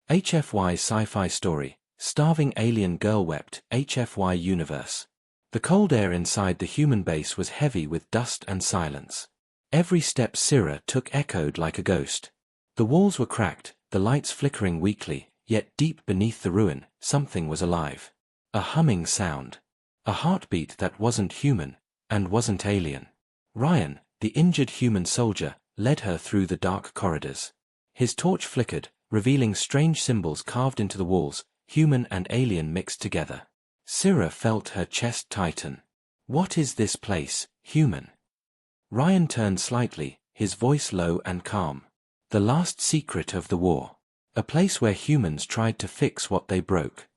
HFY Sci-Fi Story, Starving Alien Girl Wept, HFY Universe. The cold air inside the human base was heavy with dust and silence. Every step Syrah took echoed like a ghost. The walls were cracked, the lights flickering weakly, yet deep beneath the ruin, something was alive. A humming sound. A heartbeat that wasn't human, and wasn't alien. Ryan, the injured human soldier, led her through the dark corridors. His torch flickered, revealing strange symbols carved into the walls, human and alien mixed together. Syrah felt her chest tighten. What is this place, human? Ryan turned slightly, his voice low and calm. The last secret of the war. A place where humans tried to fix what they broke.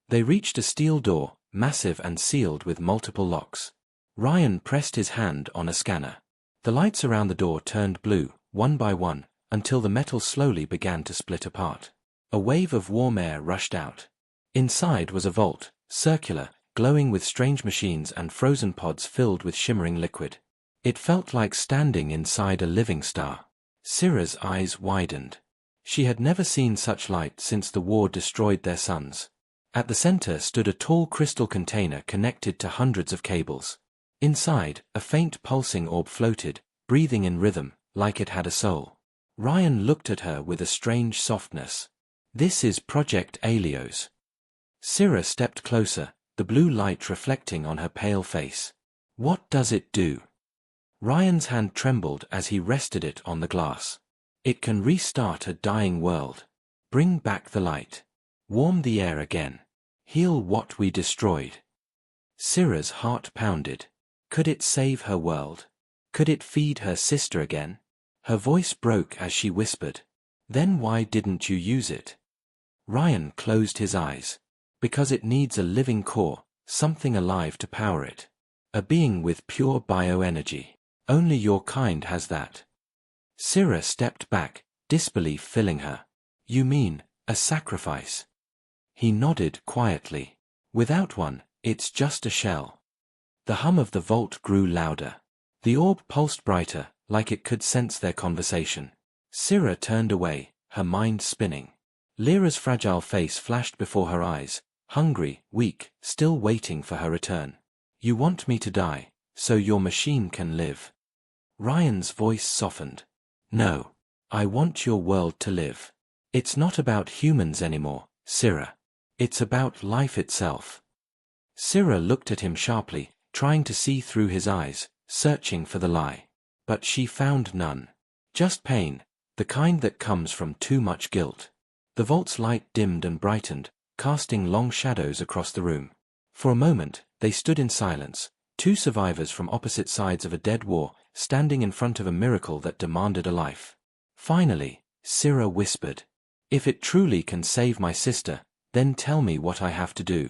They reached a steel door, massive and sealed with multiple locks. Ryan pressed his hand on a scanner. The lights around the door turned blue, one by one, until the metal slowly began to split apart. A wave of warm air rushed out. Inside was a vault, circular, glowing with strange machines and frozen pods filled with shimmering liquid. It felt like standing inside a living star. Syrah's eyes widened. She had never seen such light since the war destroyed their suns. At the center stood a tall crystal container connected to hundreds of cables. Inside, a faint pulsing orb floated, breathing in rhythm, like it had a soul. Ryan looked at her with a strange softness. This is Project Alios. Syrah stepped closer, the blue light reflecting on her pale face. What does it do? Ryan's hand trembled as he rested it on the glass. It can restart a dying world. Bring back the light. Warm the air again. Heal what we destroyed. Syrah's heart pounded. Could it save her world? Could it feed her sister again? Her voice broke as she whispered. Then why didn't you use it? Ryan closed his eyes. Because it needs a living core, something alive to power it. A being with pure bioenergy. Only your kind has that. Syrah stepped back, disbelief filling her. You mean, a sacrifice? He nodded quietly. Without one, it's just a shell. The hum of the vault grew louder. The orb pulsed brighter, like it could sense their conversation. Syrah turned away, her mind spinning. Lyra's fragile face flashed before her eyes, hungry, weak, still waiting for her return. You want me to die, so your machine can live. Ryan's voice softened. No. I want your world to live. It's not about humans anymore, Syrah. It's about life itself. Syrah looked at him sharply, trying to see through his eyes, searching for the lie. But she found none. Just pain, the kind that comes from too much guilt. The vault's light dimmed and brightened, casting long shadows across the room. For a moment, they stood in silence, two survivors from opposite sides of a dead war, standing in front of a miracle that demanded a life. Finally, Syrah whispered, If it truly can save my sister, then tell me what I have to do.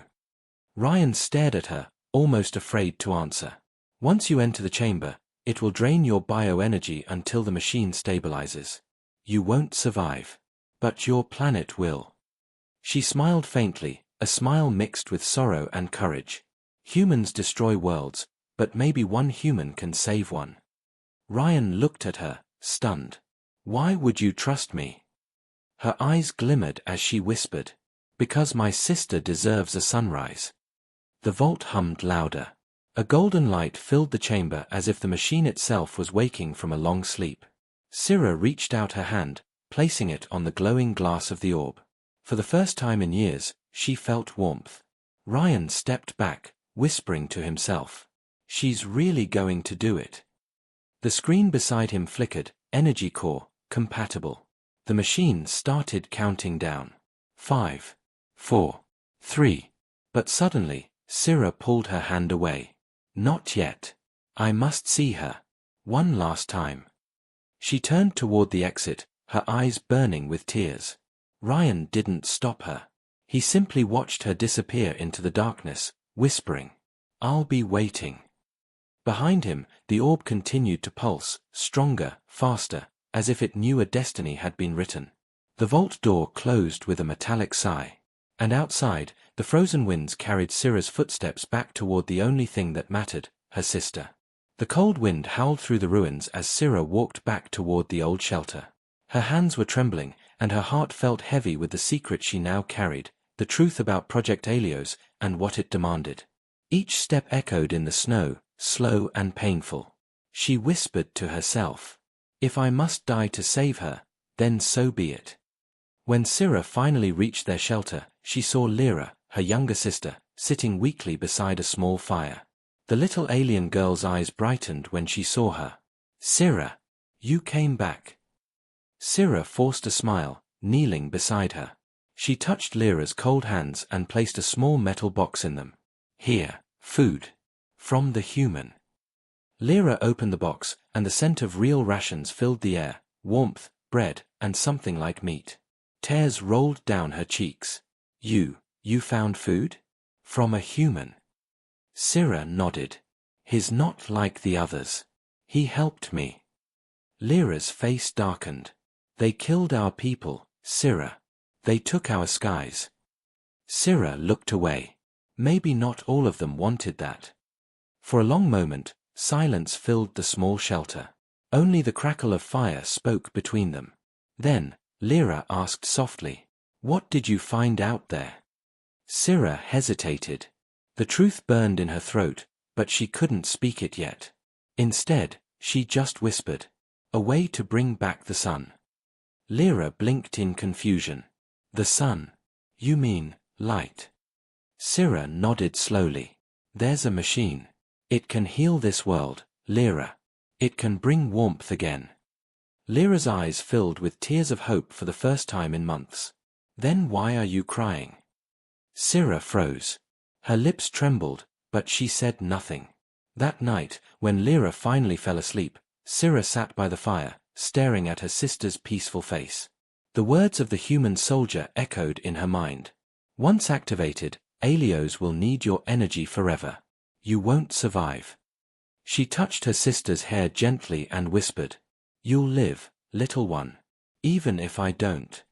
Ryan stared at her, almost afraid to answer. Once you enter the chamber, it will drain your bioenergy until the machine stabilizes. You won't survive. But your planet will. She smiled faintly, a smile mixed with sorrow and courage. Humans destroy worlds, but maybe one human can save one. Ryan looked at her, stunned. Why would you trust me? Her eyes glimmered as she whispered, Because my sister deserves a sunrise. The vault hummed louder. A golden light filled the chamber as if the machine itself was waking from a long sleep. Syrah reached out her hand, placing it on the glowing glass of the orb. For the first time in years, she felt warmth. Ryan stepped back, whispering to himself, She's really going to do it. The screen beside him flickered, energy core, compatible. The machine started counting down. 5, 4, 3. But suddenly, Syrah pulled her hand away. Not yet. I must see her. One last time. She turned toward the exit, her eyes burning with tears. Ryan didn't stop her. He simply watched her disappear into the darkness, whispering, I'll be waiting. Behind him, the orb continued to pulse, stronger, faster, as if it knew a destiny had been written. The vault door closed with a metallic sigh. And outside, the frozen winds carried Syrah's footsteps back toward the only thing that mattered, her sister. The cold wind howled through the ruins as Syrah walked back toward the old shelter. Her hands were trembling, and her heart felt heavy with the secret she now carried, the truth about Project Helios and what it demanded. Each step echoed in the snow, slow and painful. She whispered to herself, "If I must die to save her, then so be it." When Scylla finally reached their shelter, she saw Lyra, her younger sister, sitting weakly beside a small fire. The little alien girl's eyes brightened when she saw her. "Scylla, you came back." Scylla forced a smile, kneeling beside her. She touched Lyra's cold hands and placed a small metal box in them. "Here, food. From the human." Lyra opened the box, and the scent of real rations filled the air, warmth, bread, and something like meat. Tears rolled down her cheeks. You found food? From a human?" Scylla nodded. "He's not like the others. He helped me." Lyra's face darkened. "They killed our people, Scylla. They took our skies." Scylla looked away. Maybe not all of them wanted that. For a long moment, silence filled the small shelter. Only the crackle of fire spoke between them. Then, Lyra asked softly, "What did you find out there?" Scylla hesitated. The truth burned in her throat, but she couldn't speak it yet. Instead, she just whispered, "A way to bring back the sun." Lyra blinked in confusion. "The sun? You mean, light?" Scylla nodded slowly. "There's a machine. It can heal this world, Lyra. It can bring warmth again." Lyra's eyes filled with tears of hope for the first time in months. "Then why are you crying?" Scylla froze. Her lips trembled, but she said nothing. That night, when Lyra finally fell asleep, Scylla sat by the fire, staring at her sister's peaceful face. The words of the human soldier echoed in her mind. "Once activated, Helios will need your energy forever. You won't survive." She touched her sister's hair gently and whispered, "You'll live, little one. Even if I don't."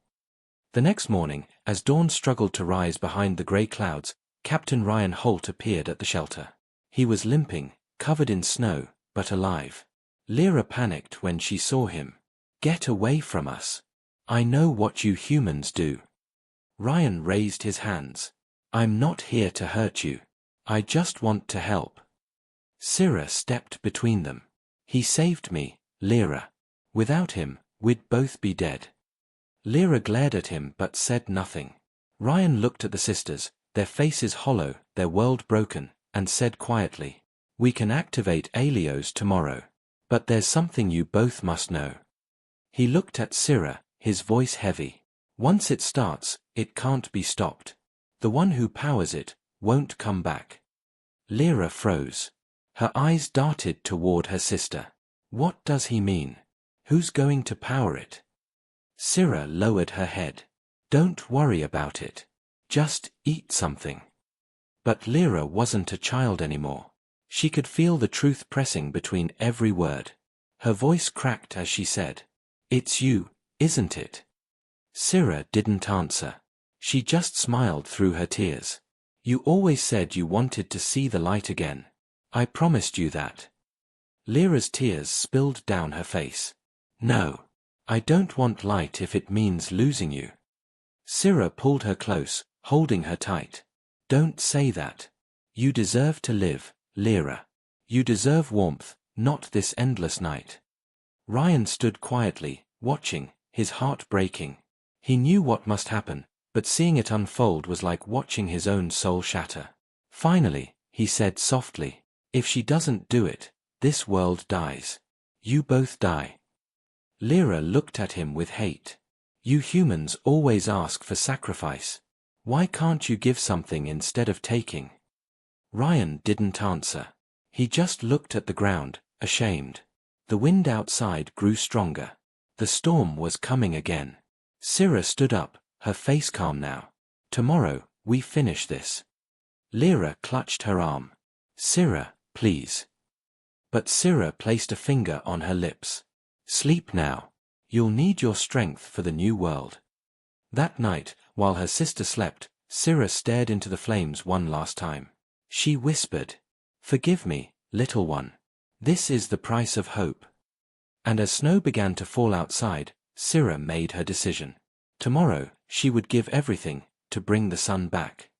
The next morning, as dawn struggled to rise behind the grey clouds, Captain Ryan Holt appeared at the shelter. He was limping, covered in snow, but alive. Lyra panicked when she saw him. "Get away from us. I know what you humans do." Ryan raised his hands. "I'm not here to hurt you. I just want to help." Scylla stepped between them. "He saved me, Lyra. Without him, we'd both be dead." Lyra glared at him but said nothing. Ryan looked at the sisters, their faces hollow, their world broken, and said quietly, "We can activate Helios tomorrow. But there's something you both must know." He looked at Scylla, his voice heavy. "Once it starts, it can't be stopped. The one who powers it won't come back." Lyra froze. Her eyes darted toward her sister. "What does he mean? Who's going to power it?" Scylla lowered her head. "Don't worry about it. Just eat something." But Lyra wasn't a child anymore. She could feel the truth pressing between every word. Her voice cracked as she said, "It's you, isn't it?" Scylla didn't answer. She just smiled through her tears. "You always said you wanted to see the light again. I promised you that." Lyra's tears spilled down her face. "No. I don't want light if it means losing you." Scylla pulled her close, holding her tight. "Don't say that. You deserve to live, Lyra. You deserve warmth, not this endless night." Ryan stood quietly, watching, his heart breaking. He knew what must happen, but seeing it unfold was like watching his own soul shatter. Finally, he said softly, "If she doesn't do it, this world dies. You both die." Lyra looked at him with hate. "You humans always ask for sacrifice. Why can't you give something instead of taking?" Ryan didn't answer. He just looked at the ground, ashamed. The wind outside grew stronger. The storm was coming again. Scylla stood up, her face calm now. "Tomorrow, we finish this." Lyra clutched her arm. "Scylla, please." But Scylla placed a finger on her lips. "Sleep now. You'll need your strength for the new world." That night, while her sister slept, Scylla stared into the flames one last time. She whispered, "Forgive me, little one. This is the price of hope." And as snow began to fall outside, Syrah made her decision. Tomorrow, she would give everything to bring the sun back.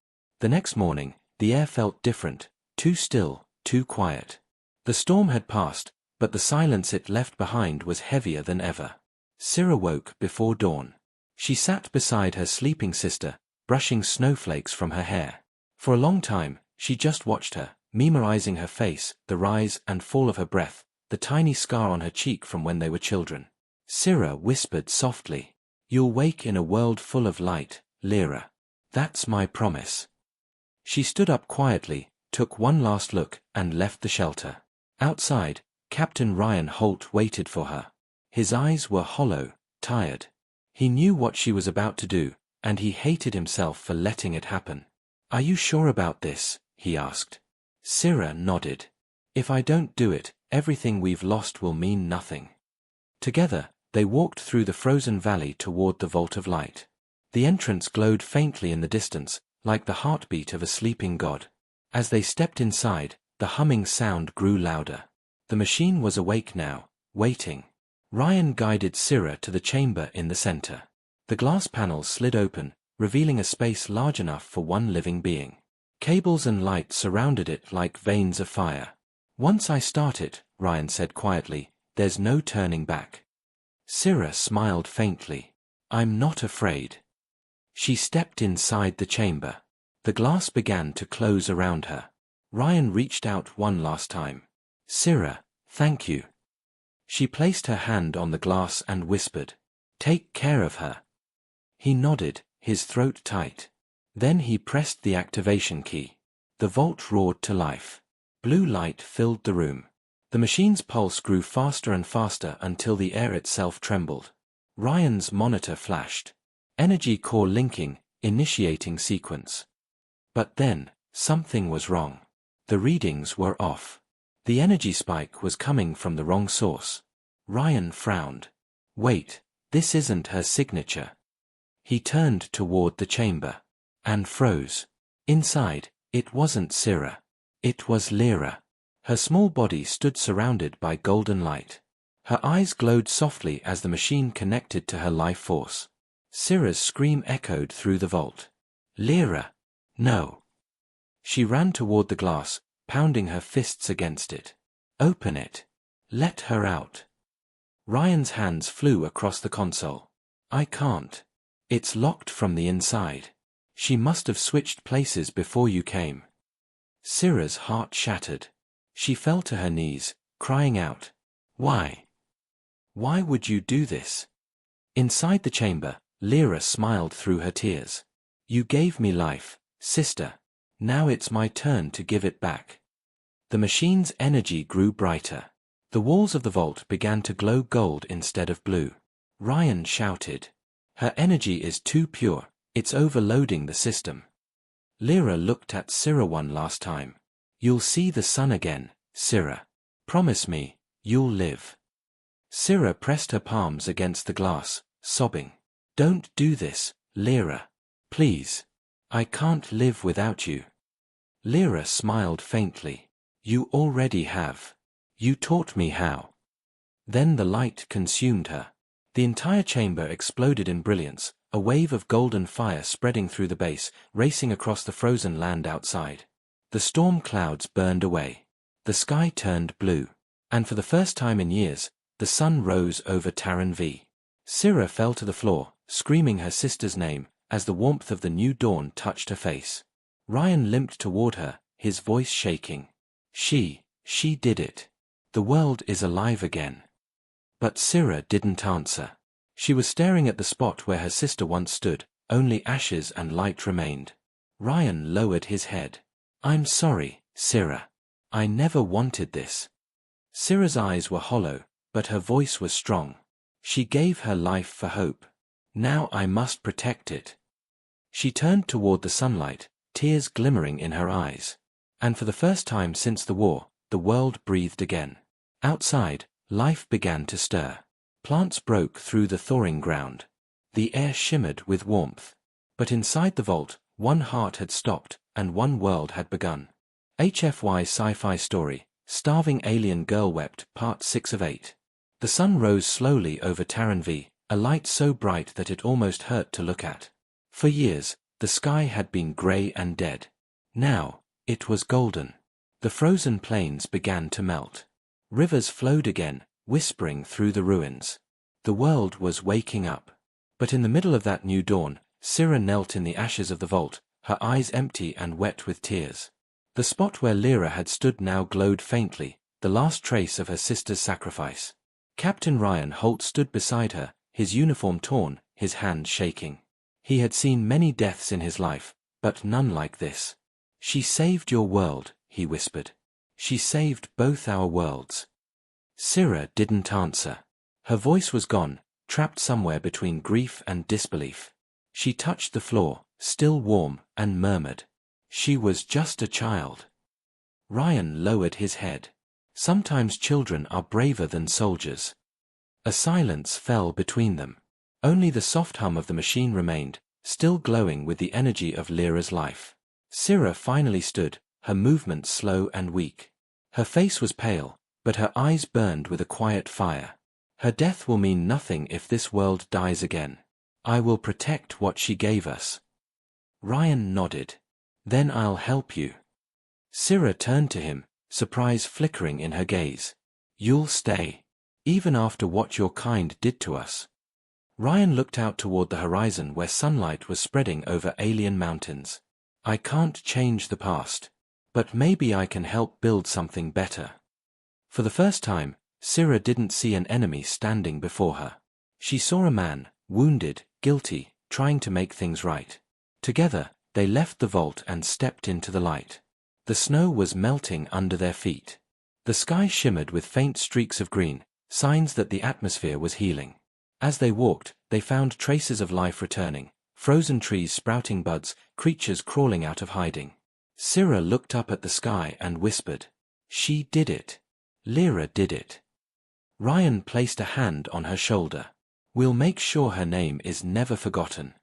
The next morning, the air felt different, too still, too quiet. The storm had passed, but the silence it left behind was heavier than ever. Syrah woke before dawn. She sat beside her sleeping sister, brushing snowflakes from her hair. For a long time, she just watched her, memorizing her face, the rise and fall of her breath, the tiny scar on her cheek from when they were children. Syrah whispered softly, "You'll wake in a world full of light, Lyra. That's my promise." She stood up quietly, took one last look, and left the shelter. Outside, Captain Ryan Holt waited for her. His eyes were hollow, tired. He knew what she was about to do, and he hated himself for letting it happen. "Are you sure about this?" he asked. Syrah nodded. "If I don't do it, everything we've lost will mean nothing." Together, they walked through the frozen valley toward the Vault of Light. The entrance glowed faintly in the distance, like the heartbeat of a sleeping god. As they stepped inside, the humming sound grew louder. The machine was awake now, waiting. Ryan guided Syrah to the chamber in the center. The glass panels slid open, revealing a space large enough for one living being. Cables and light surrounded it like veins of fire. "Once I start it," Ryan said quietly, "there's no turning back." Syrah smiled faintly. "I'm not afraid." She stepped inside the chamber. The glass began to close around her. Ryan reached out one last time. "Syrah, thank you." She placed her hand on the glass and whispered, "Take care of her." He nodded, his throat tight. Then he pressed the activation key. The vault roared to life. Blue light filled the room. The machine's pulse grew faster and faster until the air itself trembled. Ryan's monitor flashed. Energy core linking, initiating sequence. But then, something was wrong. The readings were off. The energy spike was coming from the wrong source. Ryan frowned. "Wait, this isn't her signature." He turned toward the chamber. And froze. Inside, it wasn't Syrah. It was Lyra. Her small body stood surrounded by golden light. Her eyes glowed softly as the machine connected to her life force. Syrah's scream echoed through the vault. "Lyra! No!" She ran toward the glass, pounding her fists against it. "Open it. Let her out." Ryan's hands flew across the console. "I can't. It's locked from the inside. She must have switched places before you came." Syrah's heart shattered. She fell to her knees, crying out, "Why? Why would you do this?" Inside the chamber, Lyra smiled through her tears. "You gave me life, sister. Now it's my turn to give it back." The machine's energy grew brighter. The walls of the vault began to glow gold instead of blue. Ryan shouted, "Her energy is too pure, it's overloading the system." Lyra looked at Syrah one last time. "You'll see the sun again, Syrah. Promise me, you'll live." Syrah pressed her palms against the glass, sobbing. "Don't do this, Lyra. Please. I can't live without you." Lyra smiled faintly. "You already have. You taught me how." Then the light consumed her. The entire chamber exploded in brilliance, a wave of golden fire spreading through the base, racing across the frozen land outside. The storm clouds burned away. The sky turned blue. And for the first time in years, the sun rose over Terran V. Syrah fell to the floor, screaming her sister's name, as the warmth of the new dawn touched her face. Ryan limped toward her, his voice shaking. She did it. The world is alive again." But Syrah didn't answer. She was staring at the spot where her sister once stood, only ashes and light remained. Ryan lowered his head. "I'm sorry, Syrah. I never wanted this." Syrah's eyes were hollow, but her voice was strong. She gave her life for hope. Now I must protect it. She turned toward the sunlight, tears glimmering in her eyes. And for the first time since the war, the world breathed again. Outside, life began to stir. Plants broke through the thawing ground. The air shimmered with warmth. But inside the vault, one heart had stopped, and one world had begun. HFY Sci-Fi Story, Starving Alien Girl Wept, Part 6 of 8. The sun rose slowly over Terran V, a light so bright that it almost hurt to look at. For years, the sky had been grey and dead. Now, it was golden. The frozen plains began to melt. Rivers flowed again, whispering through the ruins. The world was waking up. But in the middle of that new dawn, Syrah knelt in the ashes of the vault, her eyes empty and wet with tears. The spot where Lyra had stood now glowed faintly, the last trace of her sister's sacrifice. Captain Ryan Holt stood beside her, his uniform torn, his hand shaking. He had seen many deaths in his life, but none like this. "She saved your world," he whispered. "She saved both our worlds." Syrah didn't answer. Her voice was gone, trapped somewhere between grief and disbelief. She touched the floor, still warm, and murmured, "She was just a child." Ryan lowered his head. Sometimes children are braver than soldiers. A silence fell between them. Only the soft hum of the machine remained, still glowing with the energy of Lyra's life. Syrah finally stood, her movements slow and weak. Her face was pale, but her eyes burned with a quiet fire. "Her death will mean nothing if this world dies again. I will protect what she gave us." Ryan nodded. "Then I'll help you." Syrah turned to him, surprise flickering in her gaze. "You'll stay, even after what your kind did to us?" Ryan looked out toward the horizon where sunlight was spreading over alien mountains. "I can't change the past, but maybe I can help build something better." For the first time, Syrah didn't see an enemy standing before her. She saw a man, wounded, guilty, trying to make things right. Together, they left the vault and stepped into the light. The snow was melting under their feet. The sky shimmered with faint streaks of green, signs that the atmosphere was healing. As they walked, they found traces of life returning, frozen trees sprouting buds, creatures crawling out of hiding. Syrah looked up at the sky and whispered, "She did it. Lyra did it." Ryan placed a hand on her shoulder. "We'll make sure her name is never forgotten."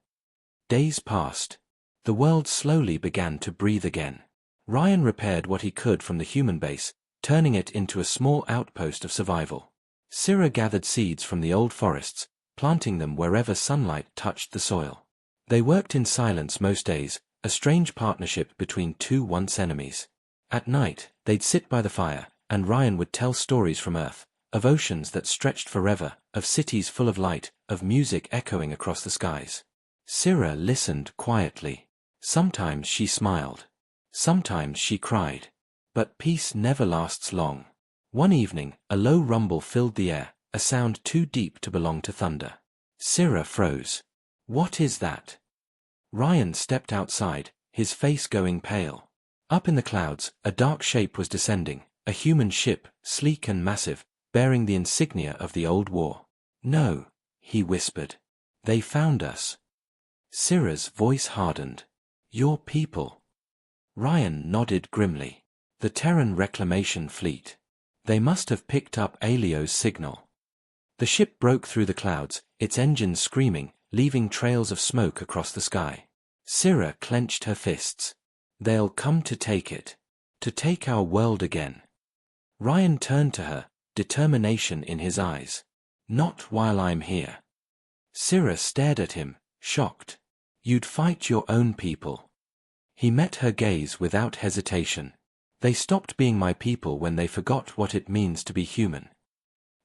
Days passed. The world slowly began to breathe again. Ryan repaired what he could from the human base, turning it into a small outpost of survival. Syrah gathered seeds from the old forests, planting them wherever sunlight touched the soil. They worked in silence most days, a strange partnership between two once enemies. At night, they'd sit by the fire, and Ryan would tell stories from Earth, of oceans that stretched forever, of cities full of light, of music echoing across the skies. Syrah listened quietly. Sometimes she smiled. Sometimes she cried. But peace never lasts long. One evening, a low rumble filled the air, a sound too deep to belong to thunder. Syrah froze. "What is that?" Ryan stepped outside, his face going pale. Up in the clouds, a dark shape was descending, a human ship, sleek and massive, bearing the insignia of the old war. "No," he whispered. "They found us." Syrah's voice hardened. "Your people." Ryan nodded grimly. "The Terran Reclamation Fleet. They must have picked up Alio's signal." The ship broke through the clouds, its engines screaming, leaving trails of smoke across the sky. Syrah clenched her fists. "They'll come to take it. To take our world again." Ryan turned to her, determination in his eyes. "Not while I'm here." Syrah stared at him, shocked. "You'd fight your own people." He met her gaze without hesitation. "They stopped being my people when they forgot what it means to be human."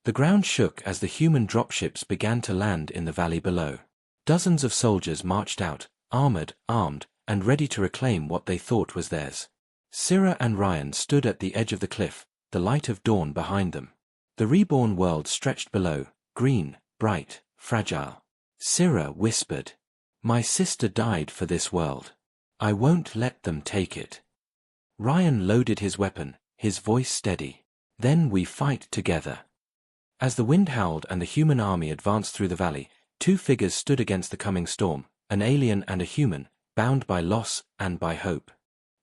The ground shook as the human dropships began to land in the valley below. Dozens of soldiers marched out, armored, armed, and ready to reclaim what they thought was theirs. Syrah and Ryan stood at the edge of the cliff, the light of dawn behind them. The reborn world stretched below, green, bright, fragile. Syrah whispered, "My sister died for this world. I won't let them take it." Ryan loaded his weapon, his voice steady. "Then we fight together." As the wind howled and the human army advanced through the valley, two figures stood against the coming storm, an alien and a human, bound by loss and by hope.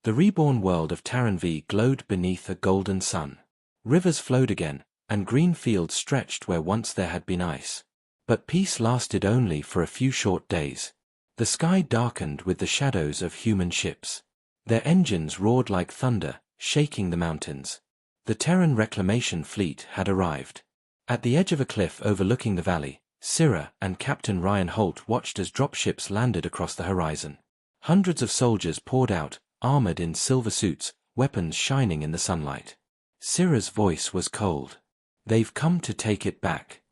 The reborn world of Terran V glowed beneath a golden sun. Rivers flowed again, and green fields stretched where once there had been ice. But peace lasted only for a few short days. The sky darkened with the shadows of human ships. Their engines roared like thunder, shaking the mountains. The Terran Reclamation Fleet had arrived. At the edge of a cliff overlooking the valley, Syrah and Captain Ryan Holt watched as dropships landed across the horizon. Hundreds of soldiers poured out, armored in silver suits, weapons shining in the sunlight. Syrah's voice was cold. "They've come to take it back."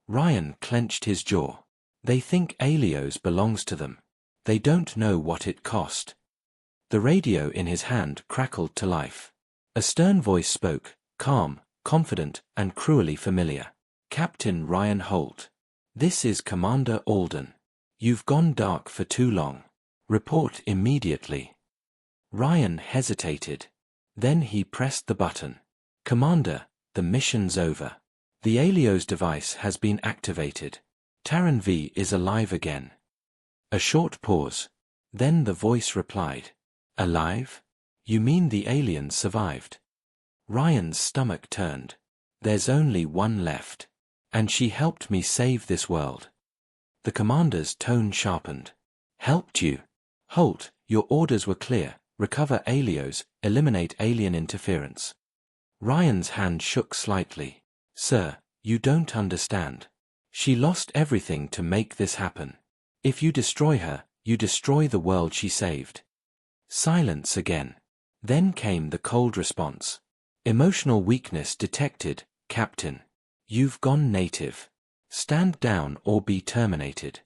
Ryan clenched his jaw. "They think Alios belongs to them. They don't know what it cost." The radio in his hand crackled to life. A stern voice spoke, calm, confident, and cruelly familiar. "Captain Ryan Holt. This is Commander Alden. You've gone dark for too long. Report immediately." Ryan hesitated. Then he pressed the button. "Commander, the mission's over. The Alios device has been activated. Terran V is alive again." A short pause. Then the voice replied. "Alive? You mean the aliens survived?" Ryan's stomach turned. "There's only one left. And she helped me save this world." The commander's tone sharpened. "Helped you? Holt, your orders were clear. Recover Alios, eliminate alien interference." Ryan's hand shook slightly. "Sir, you don't understand. She lost everything to make this happen. If you destroy her, you destroy the world she saved." Silence again. Then came the cold response. "Emotional weakness detected, Captain. You've gone native. Stand down or be terminated."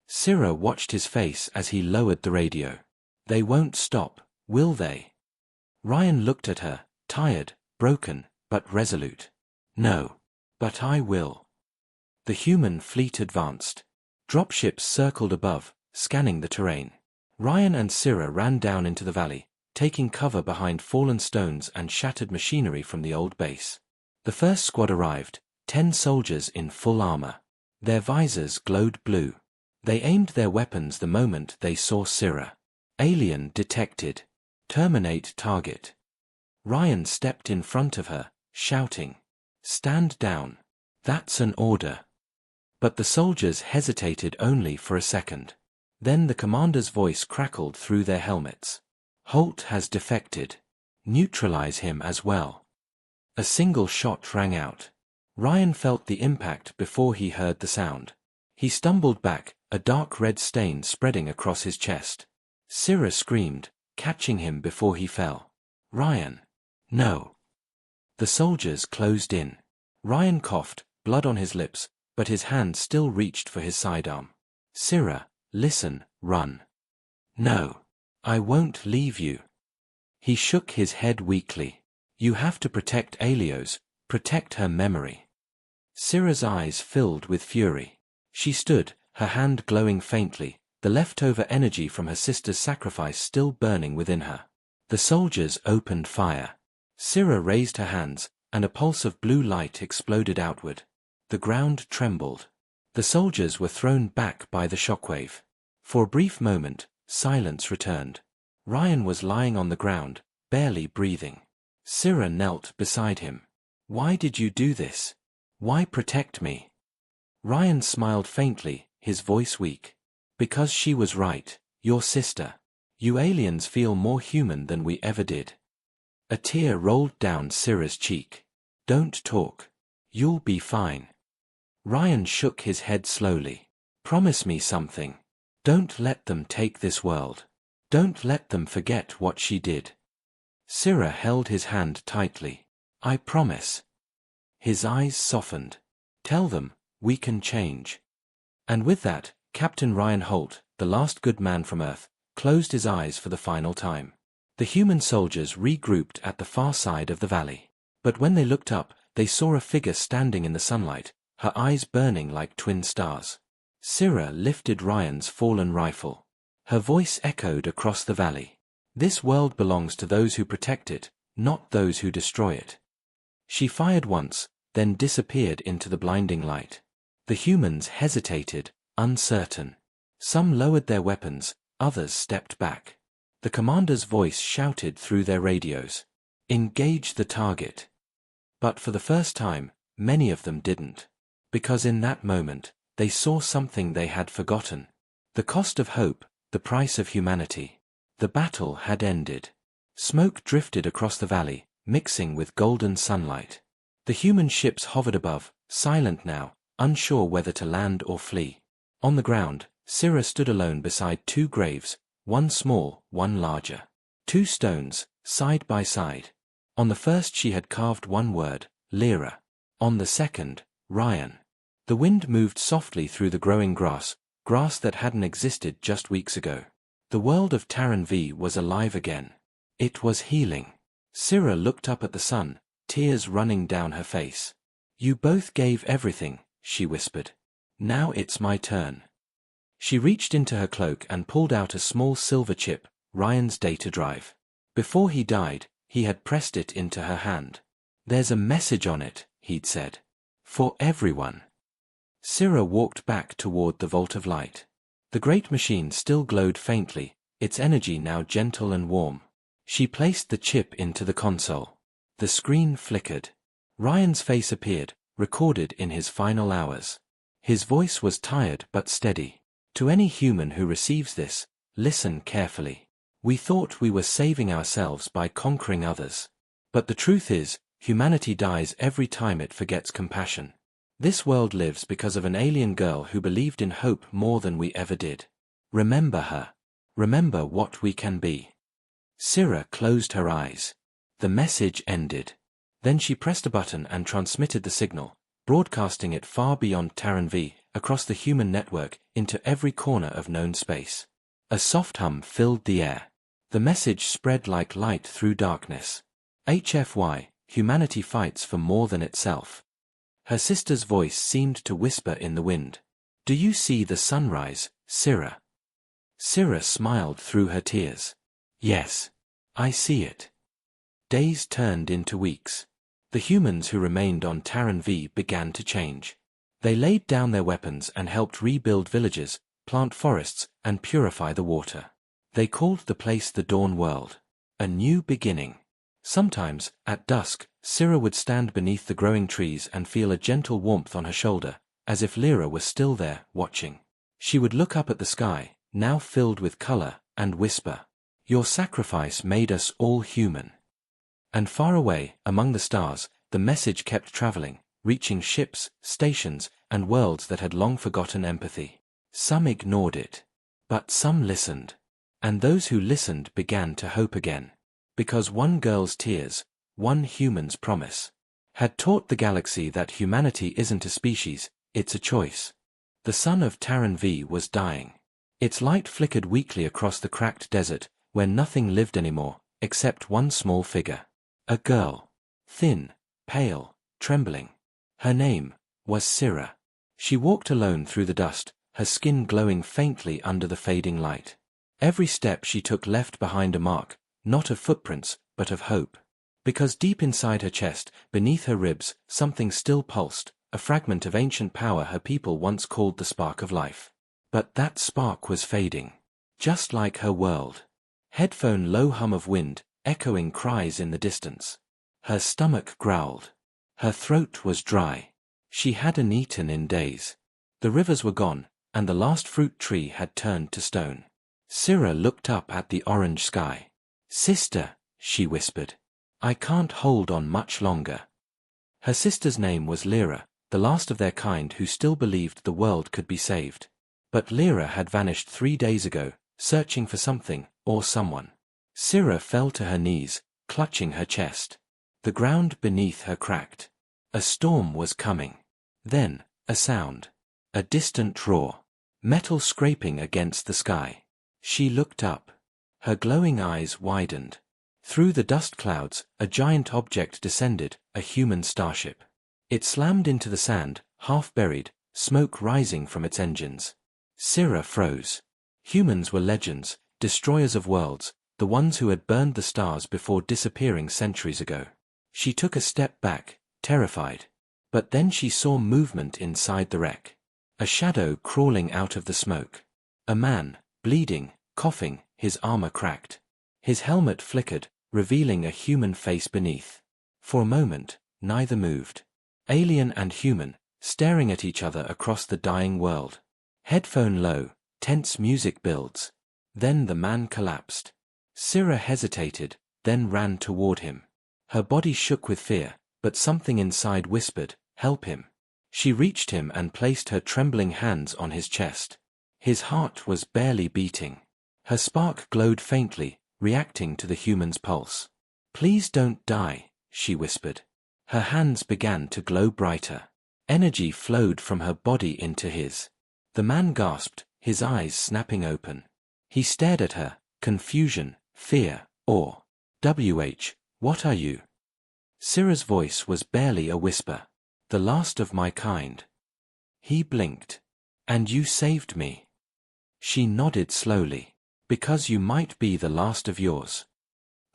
Syrah watched his face as he lowered the radio. "They won't stop, will they?" Ryan looked at her, tired, broken, but resolute. "No. But I will." The human fleet advanced. Dropships circled above, scanning the terrain. Ryan and Syrah ran down into the valley, taking cover behind fallen stones and shattered machinery from the old base. The first squad arrived, 10 soldiers in full armor. Their visors glowed blue. They aimed their weapons the moment they saw Syrah. "Alien detected. Terminate target." Ryan stepped in front of her, shouting, "Stand down. That's an order." But the soldiers hesitated only for a second. Then the commander's voice crackled through their helmets. "Holt has defected. Neutralize him as well." A single shot rang out. Ryan felt the impact before he heard the sound. He stumbled back, a dark red stain spreading across his chest. Syrah screamed, catching him before he fell. "Ryan! No!" The soldiers closed in. Ryan coughed, blood on his lips, but his hand still reached for his sidearm. "Syrah, listen, run." "No. I won't leave you." He shook his head weakly. "You have to protect Alios, protect her memory." Syrah's eyes filled with fury. She stood, her hand glowing faintly, the leftover energy from her sister's sacrifice still burning within her. The soldiers opened fire. Syrah raised her hands, and a pulse of blue light exploded outward. The ground trembled. The soldiers were thrown back by the shockwave. For a brief moment, silence returned. Ryan was lying on the ground, barely breathing. Syrah knelt beside him. "Why did you do this? Why protect me?" Ryan smiled faintly, his voice weak. "Because she was right, your sister. You aliens feel more human than we ever did." A tear rolled down Syrah's cheek. "Don't talk. You'll be fine." Ryan shook his head slowly. "Promise me something. Don't let them take this world. Don't let them forget what she did." Syrah held his hand tightly. "I promise." His eyes softened. "Tell them, we can change." And with that, Captain Ryan Holt, the last good man from Earth, closed his eyes for the final time. The human soldiers regrouped at the far side of the valley. But when they looked up, they saw a figure standing in the sunlight, her eyes burning like twin stars. Syrah lifted Ryan's fallen rifle. Her voice echoed across the valley. "This world belongs to those who protect it, not those who destroy it." She fired once, then disappeared into the blinding light. The humans hesitated, uncertain. Some lowered their weapons, others stepped back. The commander's voice shouted through their radios, "Engage the target." But for the first time, many of them didn't. Because in that moment, they saw something they had forgotten. The cost of hope, the price of humanity. The battle had ended. Smoke drifted across the valley, mixing with golden sunlight. The human ships hovered above, silent now, unsure whether to land or flee. On the ground, Scylla stood alone beside two graves, one small, one larger. Two stones, side by side. On the first she had carved one word, Lyra. On the second, Ryan. The wind moved softly through the growing grass that hadn't existed just weeks ago. The world of Terran V was alive again. It was healing. Scylla looked up at the sun, tears running down her face. "You both gave everything," she whispered. "Now it's my turn." She reached into her cloak and pulled out a small silver chip, Ryan's data drive. Before he died, he had pressed it into her hand. "There's a message on it," he'd said. "For everyone." Scylla walked back toward the vault of light. The great machine still glowed faintly, its energy now gentle and warm. She placed the chip into the console. The screen flickered. Ryan's face appeared, recorded in his final hours. His voice was tired but steady. "To any human who receives this, listen carefully. We thought we were saving ourselves by conquering others. But the truth is, humanity dies every time it forgets compassion. This world lives because of an alien girl who believed in hope more than we ever did. Remember her. Remember what we can be." Scylla closed her eyes. The message ended. Then she pressed a button and transmitted the signal, broadcasting it far beyond Terran V, across the human network, into every corner of known space. A soft hum filled the air. The message spread like light through darkness. HFY, humanity fights for more than itself. Her sister's voice seemed to whisper in the wind. "Do you see the sunrise, Scylla?" Scylla smiled through her tears. "Yes. I see it." Days turned into weeks. The humans who remained on Terran V began to change. They laid down their weapons and helped rebuild villages, plant forests, and purify the water. They called the place the Dawn World. A new beginning. Sometimes, at dusk, Scylla would stand beneath the growing trees and feel a gentle warmth on her shoulder, as if Lyra was still there, watching. She would look up at the sky, now filled with color, and whisper, "Your sacrifice made us all human." And far away, among the stars, the message kept traveling, reaching ships, stations, and worlds that had long forgotten empathy. Some ignored it. But some listened. And those who listened began to hope again. Because one girl's tears, one human's promise, had taught the galaxy that humanity isn't a species, it's a choice. The sun of Terran V was dying. Its light flickered weakly across the cracked desert, where nothing lived anymore, except one small figure. A girl. Thin, pale, trembling. Her name was Scylla. She walked alone through the dust, her skin glowing faintly under the fading light. Every step she took left behind a mark, not of footprints, but of hope. Because deep inside her chest, beneath her ribs, something still pulsed, a fragment of ancient power her people once called the spark of life. But that spark was fading. Just like her world. Headphone low hum of wind, echoing cries in the distance. Her stomach growled. Her throat was dry. She hadn't eaten in days. The rivers were gone, and the last fruit tree had turned to stone. Scylla looked up at the orange sky. "Sister," she whispered. "I can't hold on much longer." Her sister's name was Lyra, the last of their kind who still believed the world could be saved. But Lyra had vanished 3 days ago, searching for something, or someone. Scylla fell to her knees, clutching her chest. The ground beneath her cracked. A storm was coming. Then, a sound. A distant roar. Metal scraping against the sky. She looked up. Her glowing eyes widened. Through the dust clouds, a giant object descended, a human starship. It slammed into the sand, half buried, smoke rising from its engines. Scylla froze. Humans were legends, destroyers of worlds, the ones who had burned the stars before disappearing centuries ago. She took a step back, terrified. But then she saw movement inside the wreck. A shadow crawling out of the smoke. A man, bleeding, coughing, his armor cracked. His helmet flickered, revealing a human face beneath. For a moment, neither moved. Alien and human, staring at each other across the dying world. Headphone low, tense music builds. Then the man collapsed. Scylla hesitated, then ran toward him. Her body shook with fear, but something inside whispered, "Help him." She reached him and placed her trembling hands on his chest. His heart was barely beating. Her spark glowed faintly, reacting to the human's pulse. "Please don't die," she whispered. Her hands began to glow brighter. Energy flowed from her body into his. The man gasped, his eyes snapping open. He stared at her, confusion, fear, awe. What are you?" Syrah's voice was barely a whisper. "The last of my kind." He blinked. "And you saved me?" She nodded slowly. "Because you might be the last of yours."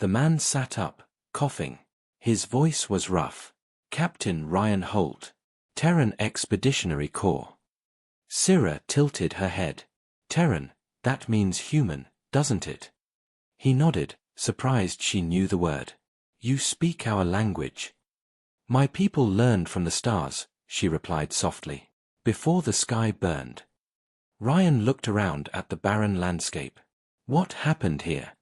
The man sat up, coughing. His voice was rough. "Captain Ryan Holt, Terran Expeditionary Corps." Syrah tilted her head. "Terran, that means human, doesn't it?" He nodded, surprised she knew the word. "You speak our language." "My people learned from the stars," she replied softly, "before the sky burned." Ryan looked around at the barren landscape. What happened here?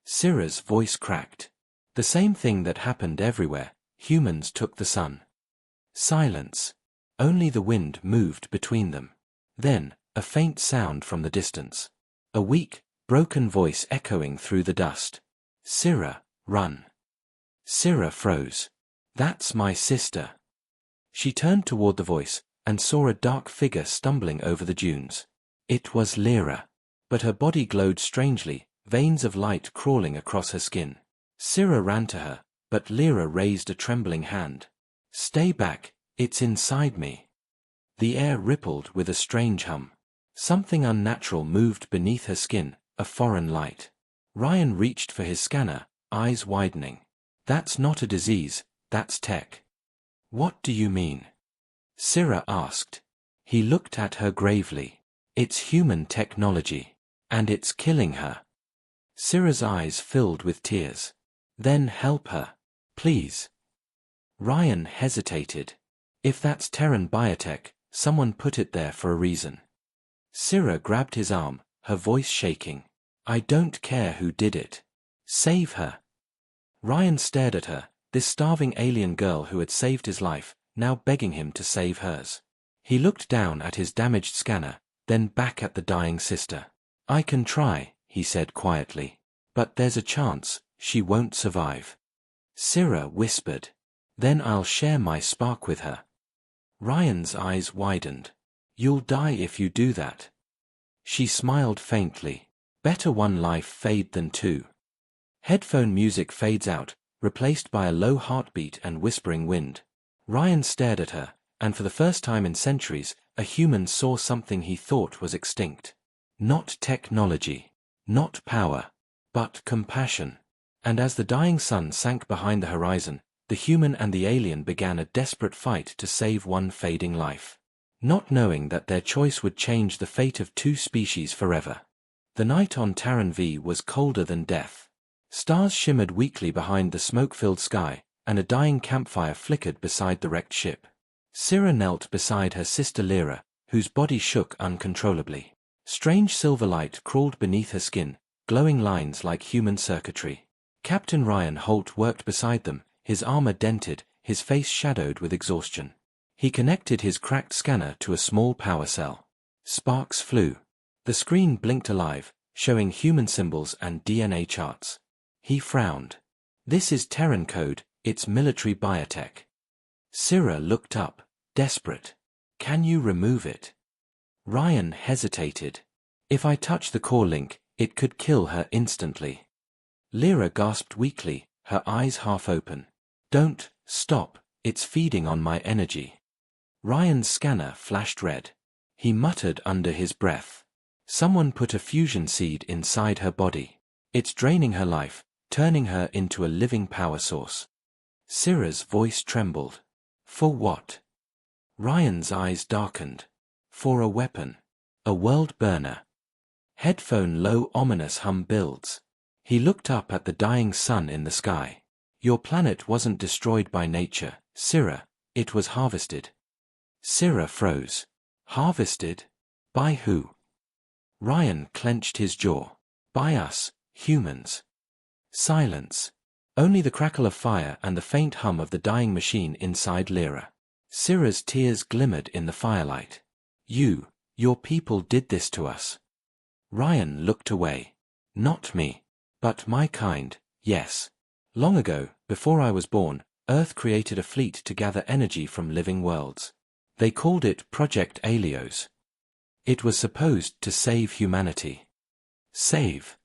Syrah's voice cracked. The same thing that happened everywhere. Humans took the sun. Silence. Only the wind moved between them. Then, a faint sound from the distance. A weak, broken voice echoing through the dust. "Syrah, run." Syrah froze. "That's my sister." She turned toward the voice, and saw a dark figure stumbling over the dunes. It was Lyra. But her body glowed strangely, veins of light crawling across her skin. Syrah ran to her, but Lyra raised a trembling hand. "Stay back, it's inside me." The air rippled with a strange hum. Something unnatural moved beneath her skin, a foreign light. Ryan reached for his scanner, eyes widening. "That's not a disease, that's tech." "What do you mean?" Syrah asked. He looked at her gravely. "It's human technology. And it's killing her." Syrah's eyes filled with tears. "Then help her. Please." Ryan hesitated. "If that's Terran biotech, someone put it there for a reason." Syrah grabbed his arm, her voice shaking. "I don't care who did it. Save her." Ryan stared at her, this starving alien girl who had saved his life, now begging him to save hers. He looked down at his damaged scanner, then back at the dying sister. "I can try," he said quietly. "But there's a chance she won't survive." Syrah whispered. "Then I'll share my spark with her." Ryan's eyes widened. "You'll die if you do that." She smiled faintly. "Better one life fade than two." Headphone music fades out, replaced by a low heartbeat and whispering wind. Ryan stared at her, and for the first time in centuries, a human saw something he thought was extinct. Not technology, not power, but compassion. And as the dying sun sank behind the horizon, the human and the alien began a desperate fight to save one fading life. Not knowing that their choice would change the fate of two species forever. The night on Terran V was colder than death. Stars shimmered weakly behind the smoke-filled sky, and a dying campfire flickered beside the wrecked ship. Syrah knelt beside her sister Lyra, whose body shook uncontrollably. Strange silver light crawled beneath her skin, glowing lines like human circuitry. Captain Ryan Holt worked beside them, his armor dented, his face shadowed with exhaustion. He connected his cracked scanner to a small power cell. Sparks flew. The screen blinked alive, showing human symbols and DNA charts. He frowned. "This is Terran code, it's military biotech." Syrah looked up, desperate. "Can you remove it?" Ryan hesitated. "If I touch the core link, it could kill her instantly." Lyra gasped weakly, her eyes half open. "Don't, stop, it's feeding on my energy." Ryan's scanner flashed red. He muttered under his breath. "Someone put a fusion seed inside her body. It's draining her life, turning her into a living power source." Syrah's voice trembled. "For what?" Ryan's eyes darkened. "For a weapon. A world burner." Headphone low ominous hum builds. He looked up at the dying sun in the sky. "Your planet wasn't destroyed by nature, Syrah, it was harvested." Syrah froze. "Harvested? By who?" Ryan clenched his jaw. "By us, humans." Silence. Only the crackle of fire and the faint hum of the dying machine inside Lyra. Syrah's tears glimmered in the firelight. Your people did this to us. Ryan looked away. Not me. But my kind, yes. Long ago, before I was born, Earth created a fleet to gather energy from living worlds. They called it Project Alios. It was supposed to save humanity. Save?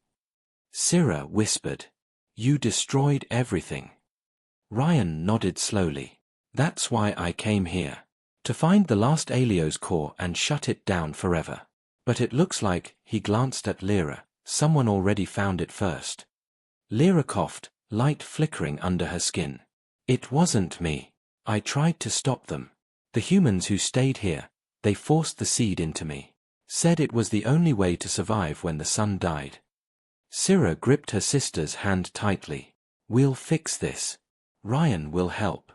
Syrah whispered. You destroyed everything. Ryan nodded slowly. That's why I came here. To find the last Alios core and shut it down forever. But it looks like, he glanced at Lyra, someone already found it first. Lyra coughed, light flickering under her skin. It wasn't me. I tried to stop them. The humans who stayed here, they forced the seed into me. Said it was the only way to survive when the sun died. Syrah gripped her sister's hand tightly. We'll fix this. Ryan will help.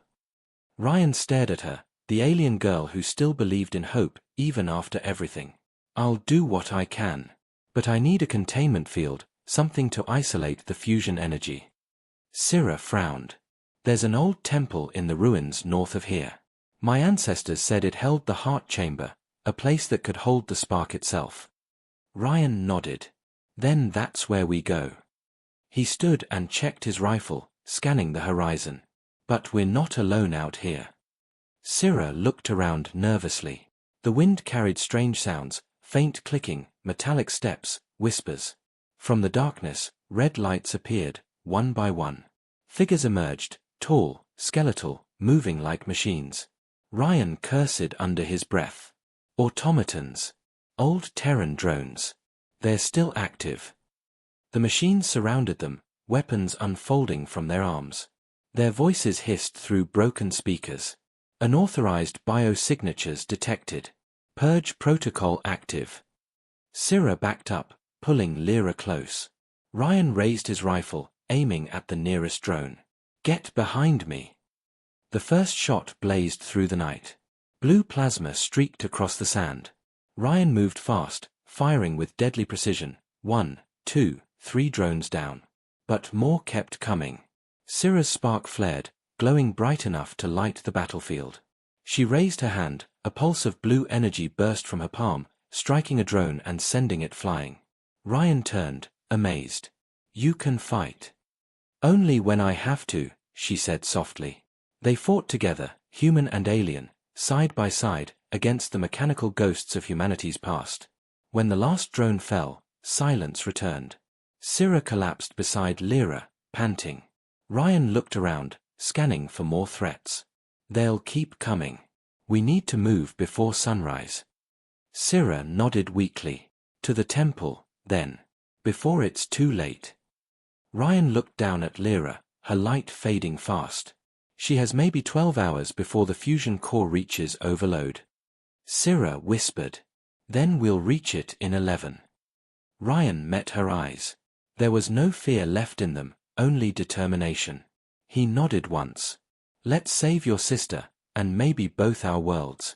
Ryan stared at her, the alien girl who still believed in hope, even after everything. I'll do what I can. But I need a containment field, something to isolate the fusion energy. Syrah frowned. There's an old temple in the ruins north of here. My ancestors said it held the heart chamber, a place that could hold the spark itself. Ryan nodded. Then that's where we go. He stood and checked his rifle, scanning the horizon. But we're not alone out here. Syrah looked around nervously. The wind carried strange sounds, faint clicking, metallic steps, whispers. From the darkness, red lights appeared, one by one. Figures emerged, tall, skeletal, moving like machines. Ryan cursed under his breath. Automatons. Old Terran drones. They're still active. The machines surrounded them, weapons unfolding from their arms. Their voices hissed through broken speakers. Unauthorized biosignatures detected. Purge protocol active. Syrah backed up, pulling Lyra close. Ryan raised his rifle, aiming at the nearest drone. Get behind me. The first shot blazed through the night. Blue plasma streaked across the sand. Ryan moved fast, firing with deadly precision. 1, 2, 3 drones down. But more kept coming. Syrah's spark flared, glowing bright enough to light the battlefield. She raised her hand, a pulse of blue energy burst from her palm, striking a drone and sending it flying. Ryan turned, amazed. You can fight. Only when I have to, she said softly. They fought together, human and alien, side by side, against the mechanical ghosts of humanity's past. When the last drone fell, silence returned. Syrah collapsed beside Lyra, panting. Ryan looked around, scanning for more threats. They'll keep coming. We need to move before sunrise. Syrah nodded weakly. To the temple, then. Before it's too late. Ryan looked down at Lyra, her light fading fast. She has maybe 12 hours before the fusion core reaches overload. Syrah whispered. Then we'll reach it in 11. Ryan met her eyes. There was no fear left in them, only determination. He nodded once. Let's save your sister, and maybe both our worlds.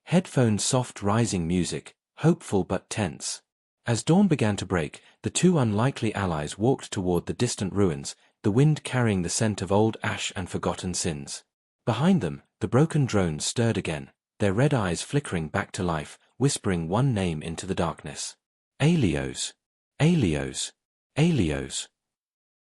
Headphones soft rising music, hopeful but tense. As dawn began to break, the two unlikely allies walked toward the distant ruins, the wind carrying the scent of old ash and forgotten sins. Behind them, the broken drones stirred again, their red eyes flickering back to life, whispering one name into the darkness. Alios. Alios. Alios.